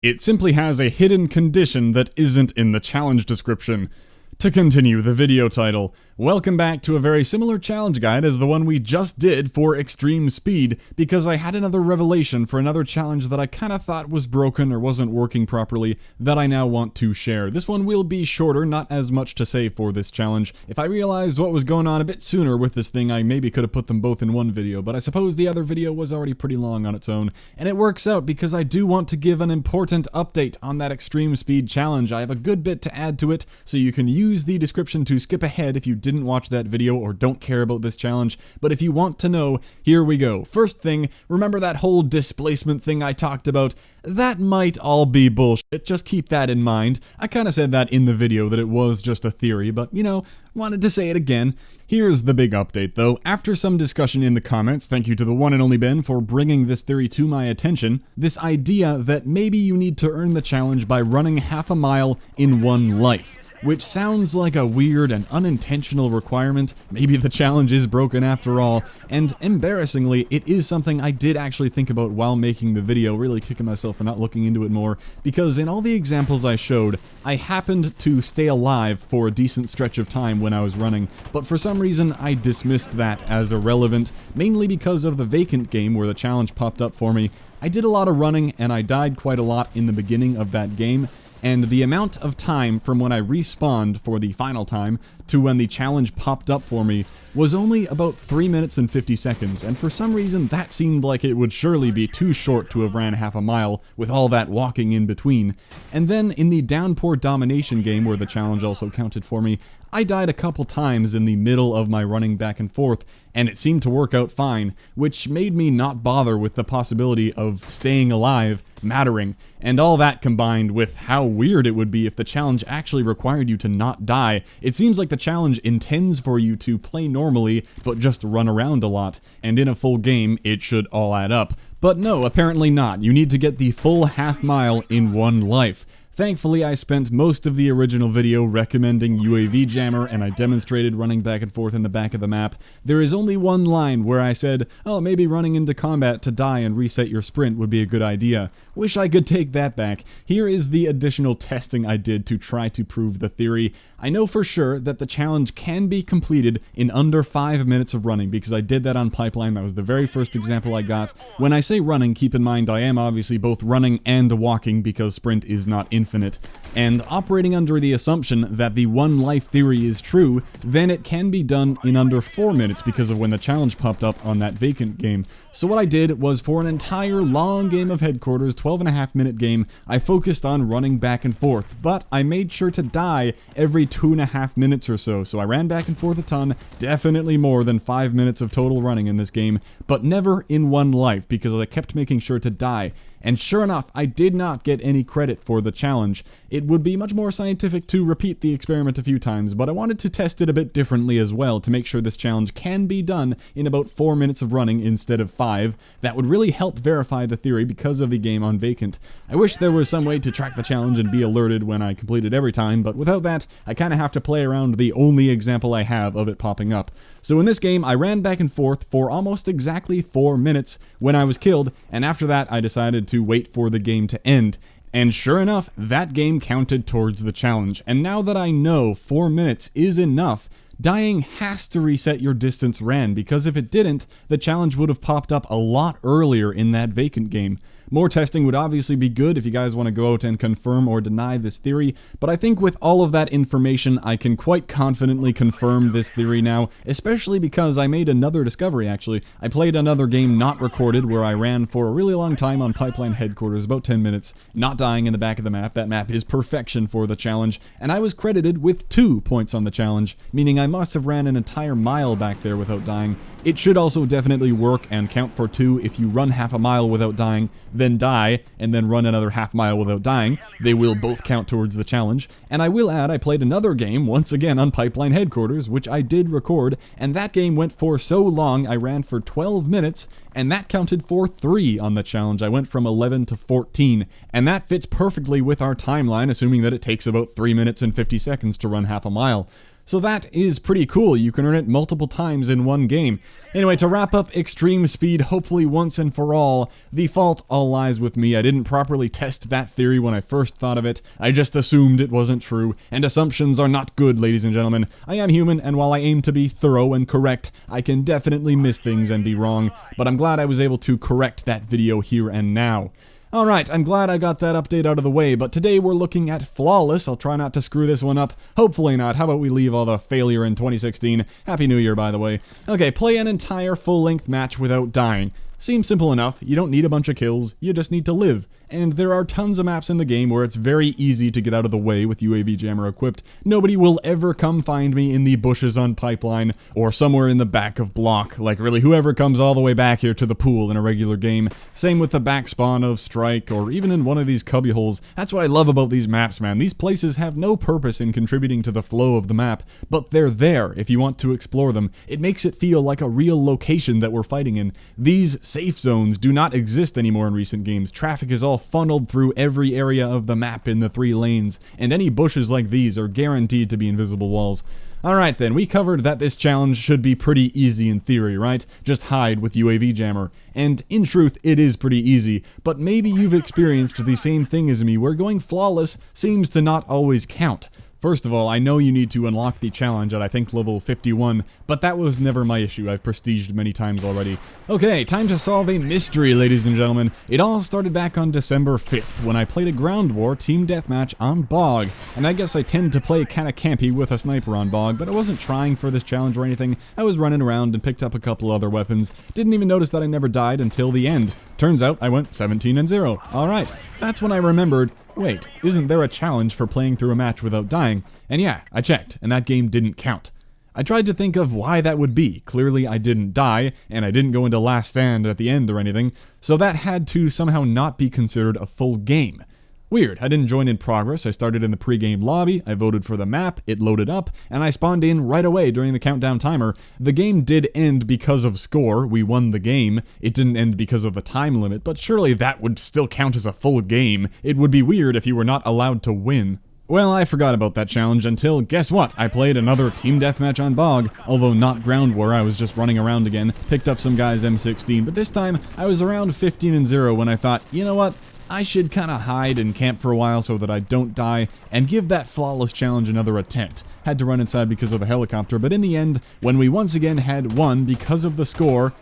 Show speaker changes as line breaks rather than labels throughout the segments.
It simply has a hidden condition that isn't in the challenge description. To continue the video title, welcome back to a very similar challenge guide as the one we just did for extreme speed, because I had another revelation for another challenge that I kinda thought was broken or wasn't working properly that I now want to share. This one will be shorter, not as much to say for this challenge. If I realized what was going on a bit sooner with this thing, I maybe could have put them both in one video, but I suppose the other video was already pretty long on its own, and it works out because I do want to give an important update on that extreme speed challenge. I have a good bit to add to it, so you can use the description to skip ahead if you didn't watch that video or don't care about this challenge, but if you want to know, here we go. First thing, remember that whole displacement thing I talked about? That might all be bullshit, just keep that in mind. I kinda said that in the video, that it was just a theory, but you know, wanted to say it again. Here's the big update though. After some discussion in the comments, thank you to the one and only Ben for bringing this theory to my attention, this idea that maybe you need to earn the challenge by running half a mile in one life. Which sounds like a weird and unintentional requirement. Maybe the challenge is broken after all, and embarrassingly, it is something I did actually think about while making the video, really kicking myself for not looking into it more, because in all the examples I showed, I happened to stay alive for a decent stretch of time when I was running, but for some reason I dismissed that as irrelevant, mainly because of the vacant game where the challenge popped up for me. I did a lot of running, and I died quite a lot in the beginning of that game, and the amount of time from when I respawned for the final time to when the challenge popped up for me was only about 3 minutes and 50 seconds, and for some reason that seemed like it would surely be too short to have ran half a mile with all that walking in between. And then in the downpour domination game where the challenge also counted for me, I died a couple times in the middle of my running back and forth, and it seemed to work out fine, which made me not bother with the possibility of staying alive mattering, and all that combined with how weird it would be if the challenge actually required you to not die. It seems like the challenge intends for you to play normally, but just run around a lot, and in a full game, it should all add up. But no, apparently not. You need to get the full half mile in one life. Thankfully, I spent most of the original video recommending UAV Jammer, and I demonstrated running back and forth in the back of the map. There is only one line where I said, oh, maybe running into combat to die and reset your sprint would be a good idea. Wish I could take that back. Here is the additional testing I did to try to prove the theory. I know for sure that the challenge can be completed in under 5 minutes of running, because I did that on Pipeline. That was the very first example I got. When I say running, keep in mind I am obviously both running and walking, because sprint is not infinite. And operating under the assumption that the one life theory is true, then it can be done in under 4 minutes because of when the challenge popped up on that vacant game. So what I did was, for an entire long game of Headquarters, 12.5 minute game, I focused on running back and forth, but I made sure to die every 2.5 minutes or so. So I ran back and forth a ton, definitely more than 5 minutes of total running in this game, but never in one life because I kept making sure to die. And sure enough, I did not get any credit for the challenge. It would be much more scientific to repeat the experiment a few times, but I wanted to test it a bit differently as well to make sure this challenge can be done in about 4 minutes of running instead of 5. That would really help verify the theory because of the game on vacant. I wish there was some way to track the challenge and be alerted when I completed every time, but without that, I kinda have to play around the only example I have of it popping up. So in this game, I ran back and forth for almost exactly 4 minutes when I was killed, and after that I decided to wait for the game to end. And sure enough, that game counted towards the challenge. And now that I know 4 minutes is enough, dying has to reset your distance ran, because if it didn't, the challenge would have popped up a lot earlier in that vacant game. More testing would obviously be good if you guys want to go out and confirm or deny this theory, but I think with all of that information, I can quite confidently confirm this theory now, especially because I made another discovery actually. I played another game not recorded where I ran for a really long time on Pipeline Headquarters, about 10 minutes, not dying in the back of the map. That map is perfection for the challenge, and I was credited with 2 points on the challenge, meaning I must have ran an entire mile back there without dying. It should also definitely work and count for 2 if you run half a mile without dying, then die, and then run another half mile without dying. They will both count towards the challenge. And I will add, I played another game, once again on Pipeline Headquarters, which I did record, and that game went for so long I ran for 12 minutes, and that counted for 3 on the challenge. I went from 11 to 14, and that fits perfectly with our timeline, assuming that it takes about 3 minutes and 50 seconds to run half a mile. So that is pretty cool. You can earn it multiple times in one game. Anyway, to wrap up extreme speed, hopefully once and for all, the fault all lies with me. I didn't properly test that theory when I first thought of it. I just assumed it wasn't true, and assumptions are not good, ladies and gentlemen. I am human, and while I aim to be thorough and correct, I can definitely miss things and be wrong, but I'm glad I was able to correct that video here and now. Alright, I'm glad I got that update out of the way, but today we're looking at Flawless. I'll try not to screw this one up. Hopefully not. How about we leave all the failure in 2016? Happy New Year, by the way. Okay, play an entire full-length match without dying. Seems simple enough. You don't need a bunch of kills, you just need to live. And there are tons of maps in the game where it's very easy to get out of the way with UAV jammer equipped. Nobody will ever come find me in the bushes on Pipeline, or somewhere in the back of Block. Like, really, whoever comes all the way back here to the pool in a regular game. Same with the back spawn of Strike, or even in one of these cubby holes. That's what I love about these maps, man. These places have no purpose in contributing to the flow of the map, but they're there if you want to explore them. It makes it feel like a real location that we're fighting in. These safe zones do not exist anymore in recent games. Traffic is all funneled through every area of the map in the 3 lanes, and any bushes like these are guaranteed to be invisible walls. Alright then, we covered that this challenge should be pretty easy in theory, right? Just hide with UAV jammer. And in truth, it is pretty easy, but maybe you've experienced the same thing as me, where going flawless seems to not always count. First of all, I know you need to unlock the challenge at I think level 51, but that was never my issue. I've prestiged many times already. Okay, time to solve a mystery, ladies and gentlemen. It all started back on December 5th when I played a ground war team deathmatch on Bog. And I guess I tend to play kinda campy with a sniper on Bog, but I wasn't trying for this challenge or anything. I was running around and picked up a couple other weapons. Didn't even notice that I never died until the end. Turns out I went 17-0. Alright, that's when I remembered, wait, isn't there a challenge for playing through a match without dying? And yeah, I checked, and that game didn't count. I tried to think of why that would be. Clearly I didn't die, and I didn't go into last stand at the end or anything, so that had to somehow not be considered a full game. Weird, I didn't join in progress. I started in the pre-game lobby, I voted for the map, it loaded up, and I spawned in right away during the countdown timer. The game did end because of score, we won the game. It didn't end because of the time limit, but surely that would still count as a full game. It would be weird if you were not allowed to win. Well, I forgot about that challenge until, guess what? I played another team deathmatch on Bog, although not ground war. I was just running around again, picked up some guy's M16, but this time I was around 15-0 when I thought, you know what? I should kinda hide and camp for a while so that I don't die, and give that flawless challenge another attempt. Had to run inside because of the helicopter, but in the end, when we once again had won because of the score,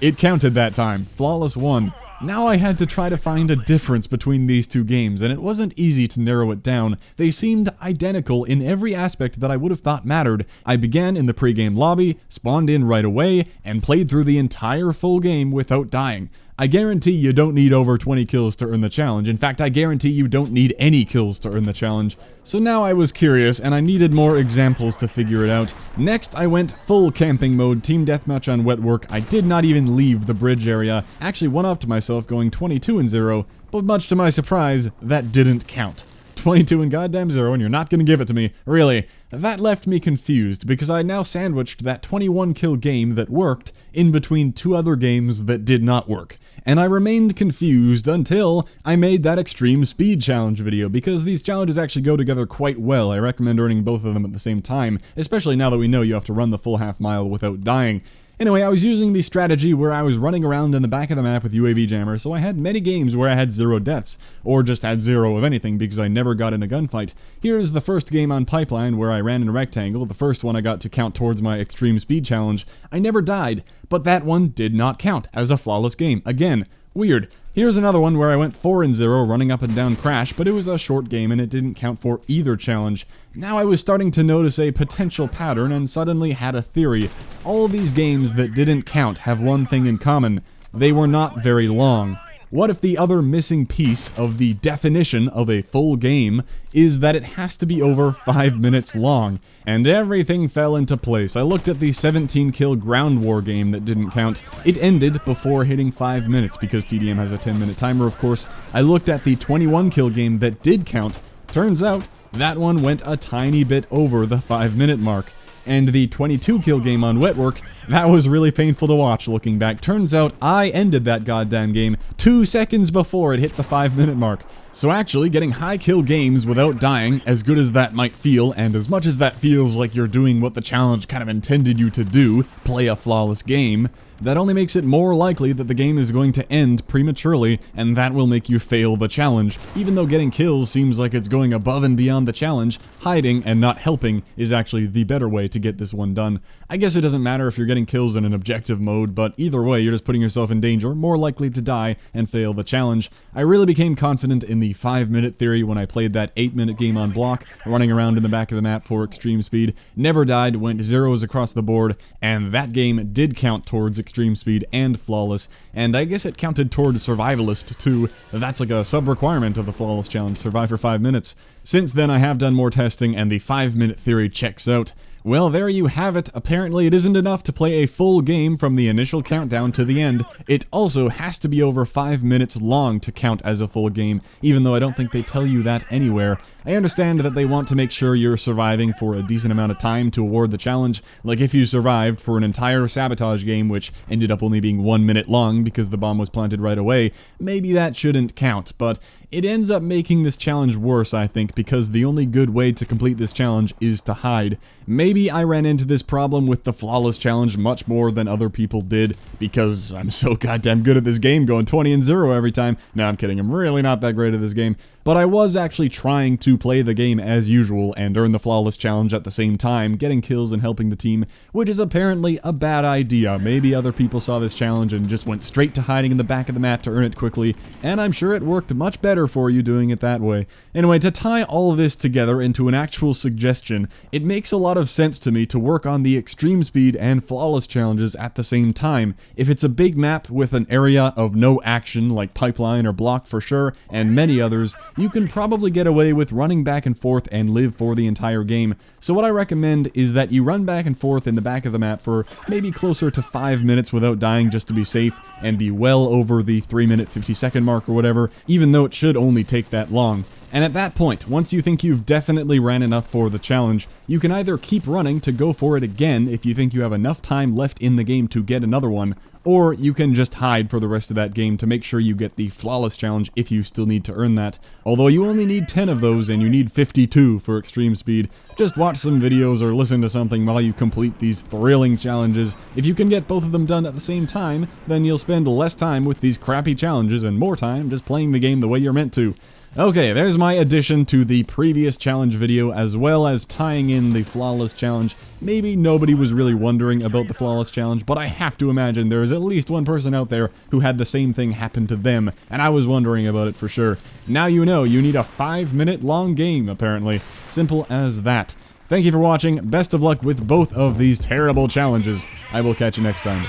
it counted that time. Flawless won. Now I had to try to find a difference between these two games, and it wasn't easy to narrow it down. They seemed identical in every aspect that I would have thought mattered. I began in the pre-game lobby, spawned in right away, and played through the entire full game without dying. I guarantee you don't need over 20 kills to earn the challenge. In fact, I guarantee you don't need any kills to earn the challenge. So now I was curious, and I needed more examples to figure it out. Next, I went full camping mode, team deathmatch on Wetwork. I did not even leave the bridge area. Actually one-upped myself going 22-0, but much to my surprise, that didn't count. 22 and goddamn 0, and you're not gonna give it to me. Really, that left me confused, because I now sandwiched that 21 kill game that worked in between 2 other games that did not work. And I remained confused until I made that extreme speed challenge video, because these challenges actually go together quite well. I recommend earning both of them at the same time, especially now that we know you have to run the full half mile without dying. Anyway, I was using the strategy where I was running around in the back of the map with UAV jammer, so I had many games where I had 0 deaths, or just had 0 of anything because I never got in a gunfight. Here's the first game on Pipeline where I ran in a rectangle, the first one I got to count towards my extreme speed challenge. I never died, but that one did not count as a flawless game. Again, weird. Here's another one where I went 4-0 running up and down Crash, but it was a short game and it didn't count for either challenge. Now I was starting to notice a potential pattern and suddenly had a theory. All these games that didn't count have one thing in common. They were not very long. What if the other missing piece of the definition of a full game is that it has to be over 5 minutes long? And everything fell into place. I looked at the 17 kill ground war game that didn't count. It ended before hitting 5 minutes because TDM has a 10-minute timer, of course. I looked at the 21 kill game that did count. Turns out that one went a tiny bit over the 5-minute mark. And the 22 kill game on Wetwork, that was really painful to watch looking back. Turns out I ended that goddamn game 2 seconds before it hit the 5-minute mark. So actually, getting high kill games without dying, as good as that might feel, and as much as that feels like you're doing what the challenge kind of intended you to do, play a flawless game, that only makes it more likely that the game is going to end prematurely, and that will make you fail the challenge. Even though getting kills seems like it's going above and beyond the challenge, hiding and not helping is actually the better way to get this one done. I guess it doesn't matter if you're getting kills in an objective mode, but either way, you're just putting yourself in danger, more likely to die and fail the challenge. I really became confident in the 5-minute theory when I played that 8-minute game on block, running around in the back of the map for extreme speed, never died, went zeros across the board, and that game did count towards extreme speed and flawless, and I guess it counted toward survivalist too. That's like a sub-requirement of the flawless challenge, survive for 5 minutes. Since then I have done more testing and the 5-minute theory checks out. Well, there you have it. Apparently it isn't enough to play a full game from the initial countdown to the end. It also has to be over 5 minutes long to count as a full game, even though I don't think they tell you that anywhere. I understand that they want to make sure you're surviving for a decent amount of time to award the challenge, like if you survived for an entire sabotage game which ended up only being 1 minute long because the bomb was planted right away, maybe that shouldn't count, but it ends up making this challenge worse, I think, because the only good way to complete this challenge is to hide. Maybe I ran into this problem with the flawless challenge much more than other people did, because I'm so goddamn good at this game, going 20-0 every time. No, I'm kidding, I'm really not that great at this game. But I was actually trying to play the game as usual and earn the flawless challenge at the same time, getting kills and helping the team, which is apparently a bad idea. Maybe other people saw this challenge and just went straight to hiding in the back of the map to earn it quickly, and I'm sure it worked much better for you doing it that way. Anyway, to tie all of this together into an actual suggestion, it makes a lot of sense to me to work on the extreme speed and flawless challenges at the same time. If it's a big map with an area of no action like pipeline or block for sure, and many others, you can probably get away with running back and forth and live for the entire game. So what I recommend is that you run back and forth in the back of the map for maybe closer to 5 minutes without dying just to be safe, and be well over the 3-minute 50-second mark or whatever, even though it should only take that long. And at that point, once you think you've definitely ran enough for the challenge, you can either keep running to go for it again if you think you have enough time left in the game to get another one, or you can just hide for the rest of that game to make sure you get the flawless challenge if you still need to earn that. Although you only need 10 of those and you need 52 for extreme speed. Just watch some videos or listen to something while you complete these thrilling challenges. If you can get both of them done at the same time, then you'll spend less time with these crappy challenges and more time just playing the game the way you're meant to. Okay, there's my addition to the previous challenge video, as well as tying in the flawless challenge. Maybe nobody was really wondering about the flawless challenge, but I have to imagine there is at least one person out there who had the same thing happen to them, and I was wondering about it for sure. Now you know you need a 5-minute long game, apparently. Simple as that. Thank you for watching. Best of luck with both of these terrible challenges. I will catch you next time.